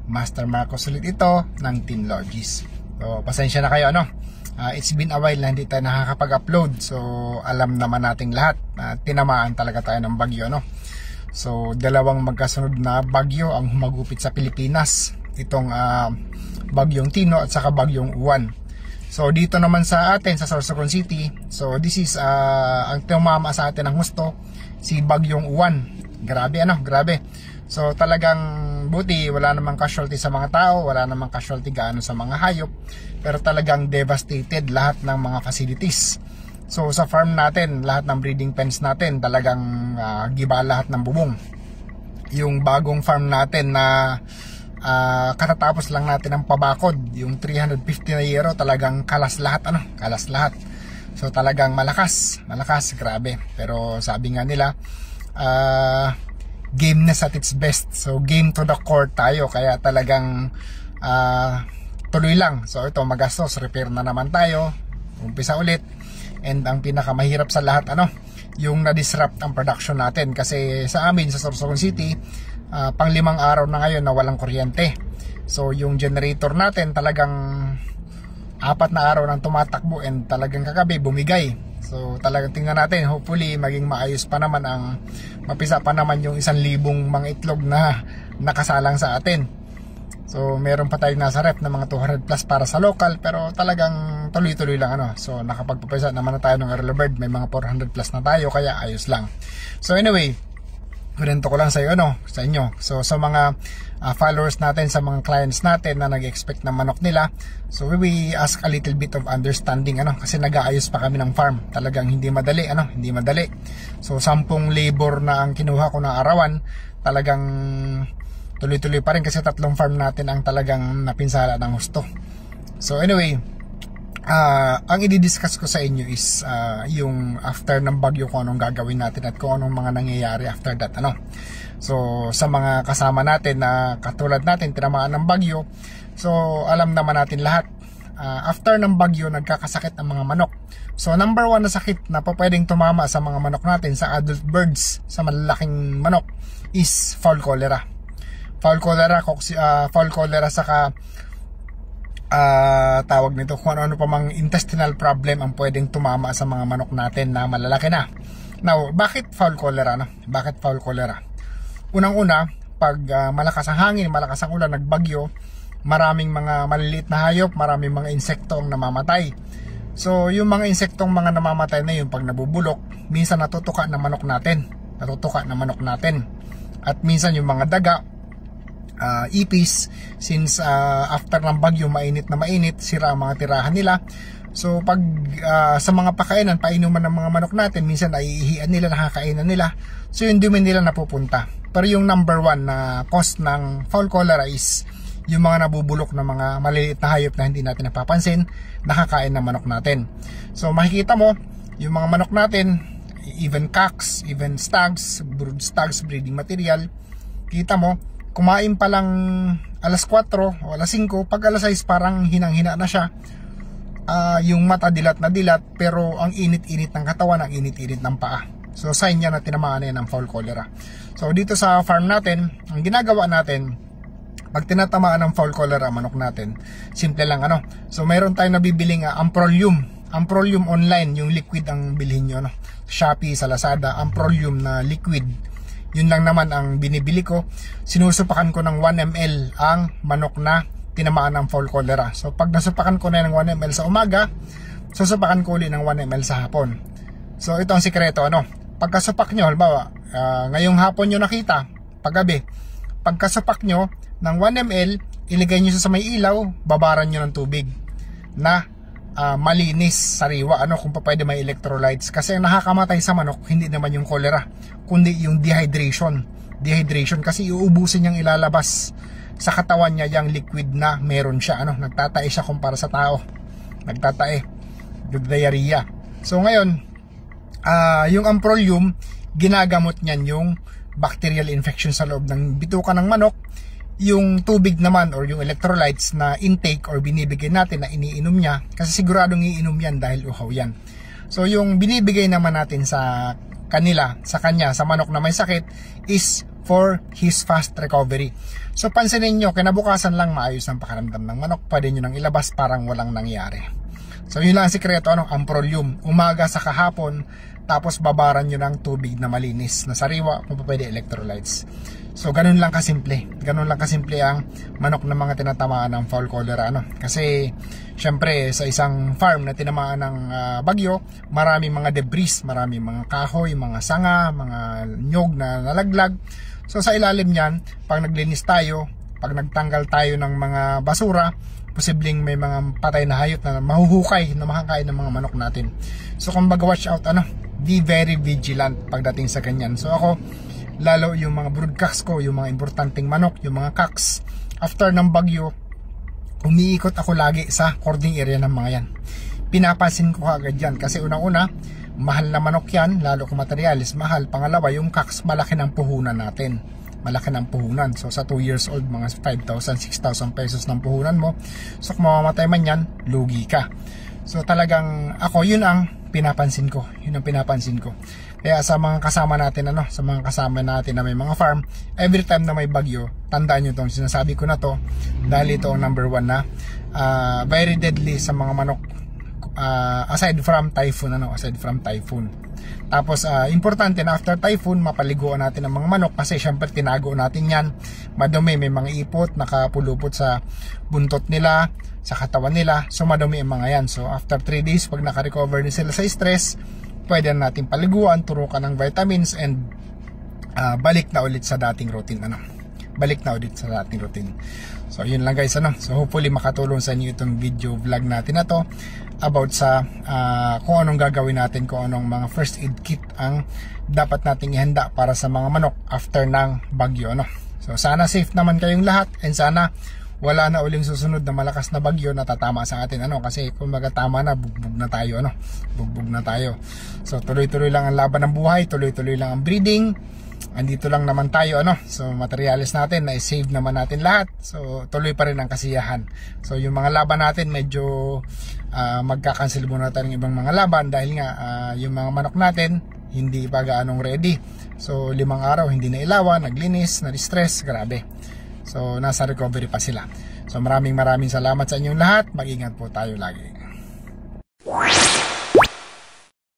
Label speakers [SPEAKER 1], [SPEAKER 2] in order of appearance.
[SPEAKER 1] Master Marcos ulit ito ng Team Logis. So pasensya na kayo it's been a while na hindi tayo nakakapag-upload. So alam naman nating lahat na tinamaan talaga tayo ng bagyo So dalawang magkasunod na bagyo ang humagupit sa Pilipinas. Itong bagyong Tino at saka bagyong Uwan. So dito naman sa atin sa Sorsogon City, so this is ang tumama sa atin ng husto, si bagyong Uwan. Grabe grabe. So talagang buti wala namang casualty sa mga tao, wala namang casualty gaano sa mga hayop, pero talagang devastated lahat ng mga facilities. So sa farm natin, lahat ng breeding pens natin talagang giba lahat ng bubong. Yung bagong farm natin na katatapos lang natin ang pabakod, yung 350 na euro, talagang kalas lahat kalas lahat. So talagang malakas, grabe. Pero sabi nga nila, gameness at its best. So game to the core tayo, kaya talagang tuloy lang. So ito magastos, repair na naman tayo, umpisa ulit. And ang pinakamahirap sa lahat yung na-disrupt ang production natin, kasi sa amin sa Sorsogon City, pang 5 araw na ngayon na walang kuryente. So yung generator natin talagang 4 na araw nang tumatakbo, and talagang kagabi bumigay. So talagang tingnan natin, hopefully maging maayos pa naman ang mapisa pa naman yung 1,000 mga itlog na nakasalang sa atin. So meron pa tayong nasa rep na mga 200 plus para sa local, pero talagang tuloy-tuloy lang So nakapagpapisa naman na tayo ng early bird, may mga 400 plus na tayo, kaya ayos lang. So anyway, kwento ko lang sa inyo. So sa mga followers natin, sa mga clients natin na nag-expect ng manok nila, so we ask a little bit of understanding kasi nag-aayos pa kami ng farm. Talagang hindi madali hindi madali. So 10 labor na ang kinuha ko na arawan, talagang tuloy-tuloy pa rin kasi 3 farm natin ang talagang napinsala ng husto. So anyway, ang i-discuss ko sa inyo is yung after ng bagyo, kung anong gagawin natin at kung anong mga nangyayari after that So sa mga kasama natin na katulad natin tinamaan ng bagyo, so alam naman natin lahat, after ng bagyo nagkakasakit ang mga manok. So number 1 na sakit na pwedeng tumama sa mga manok natin, sa adult birds, sa malalaking manok, is fowl cholera. Fowl cholera saka tawag nito, kung ano pa mang intestinal problem ang pwedeng tumama sa mga manok natin na malalaki na. Now, bakit fowl cholera Bakit fowl cholera? Unang-una, pag malakas ang hangin, malakas ang ulan, nagbagyo, maraming mga maliliit na hayop, maraming mga insekto ang namamatay. So, yung mga insektong mga namamatay na yun, pag nabubulok, minsan natutuka ng manok natin. At minsan yung mga daga, ipis, since after ng bagyo mainit, sira ang mga tirahan nila. So pag sa mga pakainan, painuman ng mga manok natin, minsan naiihian nila, nakakainan nila, so yung dumi nila napupunta. Pero yung number 1 na cause ng fowl cholera is yung mga nabubulok na mga maliliit na hayop na hindi natin napapansin, nakakain ng manok natin. So makikita mo yung mga manok natin, even cocks, even stags, brood stags, breeding material, kita mo kumain pa lang alas 4 o alas 5, pag alas 6 parang hinang-hina na siya. Yung mata dilat na dilat, pero ang init-init ng katawan, ang init-init ng paa. So sign yan na tinamaan na yan ng fowl cholera. So dito sa farm natin, ang ginagawa natin, pag tinatamaan ng fowl cholera manok natin, simple lang So mayroon tayong nabibiling Amprolium online, yung liquid ang bilhin nyo Shopee, sa Lazada, Amprolium na liquid. Yun lang naman ang binibili ko. Sinusupakan ko ng 1 ml ang manok na tinamaan ng fowl cholera. So pag nasupakan ko na ng 1 ml sa umaga, susupakan ko ulit ng 1 ml sa hapon. So ito ang sikreto pagkasupak nyo, halimbawa ngayong hapon nyo nakita, paggabi, pagkasupak nyo ng 1 ml, iligay nyo sa may ilaw, babaran nyo ng tubig na malinis, sariwa, kung pa pwede may electrolytes. Kasi ang nakakamatay sa manok, hindi naman yung cholera, kundi yung dehydration, kasi uubusin niyang ilalabas sa katawan niya yung liquid na meron siya, nagtatae siya kumpara sa tao, diarrhea. So ngayon, yung Amprolium, ginagamot niyan yung bacterial infection sa loob ng bituka ng manok. Yung tubig naman or yung electrolytes na intake or binibigay natin na iniinom niya, kasi siguradong iinom yan dahil uhaw yan. So yung binibigay naman natin sa kanya, sa manok na may sakit, is for his fast recovery. So pansinin nyo, kinabukasan lang maayos ang pakiramdam ng manok, pwede nyo nang ilabas parang walang nangyari. So yun lang ang sikreto, amprolium, umaga sa kahapon, tapos babaran nyo ng tubig na malinis na sariwa, kung pwede electrolytes. So ganun lang kasimple ang manok na mga tinatamaan ng foul cholera, kasi syempre sa isang farm na tinamaan ng bagyo, maraming mga debris, maraming mga kahoy, mga sanga, mga nyog na nalaglag. So sa ilalim niyan, pag naglinis tayo, pag nagtanggal tayo ng mga basura, posibleng may mga patay na hayop na mahuhukay na makakain ng mga manok natin. So kumbaga watch out, be very vigilant pagdating sa ganyan. So ako, lalo yung mga broodcocks ko, yung mga importanteng manok, yung mga cocks, after ng bagyo, umiikot ako lagi sa cording area ng mga yan. Pinapansin ko agad yan kasi unang-una, mahal na manok yan, lalo kung materialis mahal. Pangalawa, yung cocks, malaki ng puhunan natin, malaki ng puhunan. So sa 2 years old, mga 5,000, 6,000 pesos ng puhunan mo. So kung mamamatay man yan, lugi ka. So talagang ako, yun ang pinapansin ko. Kaya sa mga kasama natin, sa mga kasama natin na may mga farm, every time na may bagyo, tandaan nyo itong sinasabi ko na to, dahil ito ang number 1 na very deadly sa mga manok, aside from typhoon. Tapos importante na after typhoon, mapaliguan natin ang mga manok kasi syempre tinago natin yan, madumi, may mga ipot nakapulupot sa buntot nila, sa katawan nila, so madumi ang mga yan. So after 3 days, pag naka-recover din sila sa stress, pwede natin paliguan, turukan ng vitamins, and balik na ulit sa dating routine. So yun lang guys, so hopefully makatulong sa inyo itong video vlog natin na to about sa kung anong gagawin natin, kung anong mga first aid kit ang dapat nating ihanda para sa mga manok after ng bagyo, So sana safe naman kayong lahat, and sana wala na uling susunod na malakas na bagyo na tatama sa atin, kasi kumbaga tama na, bugbog na tayo. So tuloy-tuloy lang ang laban ng buhay, tuloy-tuloy lang ang breeding. Andito lang naman tayo, so materialis natin na i-save naman natin lahat, so tuloy pa rin ang kasiyahan. So yung mga laban natin medyo magkakancel muna tayo ng ibang mga laban dahil nga yung mga manok natin hindi pa gaanong ready. So 5 araw hindi na ilawan, naglinis, na-stress, grabe. So nasa recovery pa sila. So maraming salamat sa inyong lahat. Mag-ingat po tayo lagi.